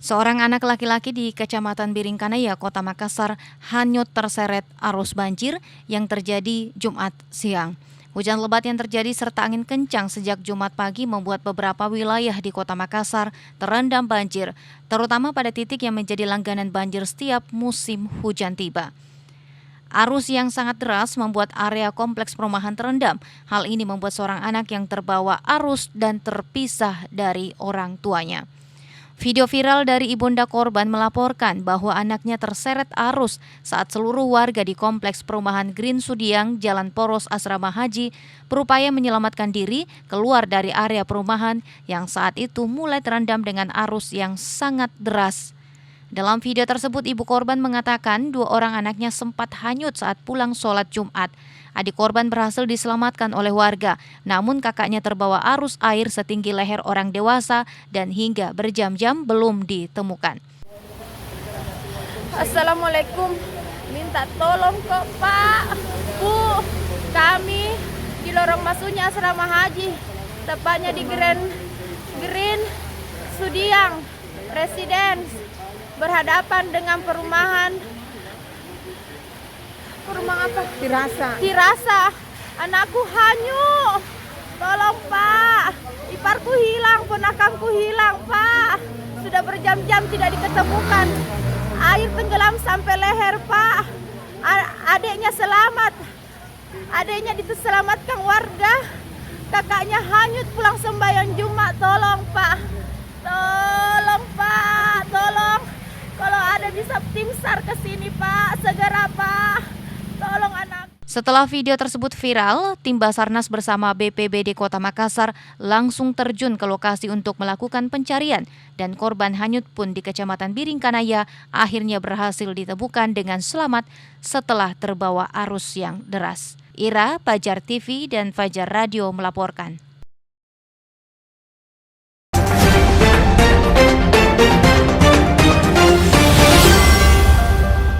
Seorang anak laki-laki di Kecamatan Biringkanaya, Kota Makassar, hanyut terseret arus banjir yang terjadi Jumat siang. Hujan lebat yang terjadi serta angin kencang sejak Jumat pagi membuat beberapa wilayah di Kota Makassar terendam banjir, terutama pada titik yang menjadi langganan banjir setiap musim hujan tiba. Arus yang sangat deras membuat area kompleks perumahan terendam. Hal ini membuat seorang anak yang terbawa arus dan terpisah dari orang tuanya. Video viral dari ibunda korban melaporkan bahwa anaknya terseret arus saat seluruh warga di kompleks perumahan Green Sudiang, Jalan Poros Asrama Haji, berupaya menyelamatkan diri keluar dari area perumahan yang saat itu mulai terendam dengan arus yang sangat deras. Dalam video tersebut, ibu korban mengatakan 2 orang anaknya sempat hanyut saat pulang sholat Jumat. Adik korban berhasil diselamatkan oleh warga, namun kakaknya terbawa arus air setinggi leher orang dewasa dan hingga berjam-jam belum ditemukan. Assalamualaikum, minta tolong kok Pak, Bu, kami di lorong masuknya asrama haji, tepatnya di Green Sudiang Residence, berhadapan dengan perumahan apa? Tirasa. Anakku hanyut. Tolong Pak. Iparku hilang, ponakanku hilang Pak. Sudah berjam-jam tidak diketemukan. Air tenggelam sampai leher Pak. Adiknya selamat. Adiknya diselamatkan warga. Kakaknya hanyut pulang sembahyang Jumat. Tolong Pak. Tolong Pak. Tolong. Kalau ada bisa tim SAR ke sini Pak, segera Pak. Tolong anak. Setelah video tersebut viral, tim Basarnas bersama BPBD Kota Makassar langsung terjun ke lokasi untuk melakukan pencarian dan korban hanyut pun di Kecamatan Biringkanaya akhirnya berhasil ditemukan dengan selamat setelah terbawa arus yang deras. Ira, Fajar TV dan Fajar Radio melaporkan.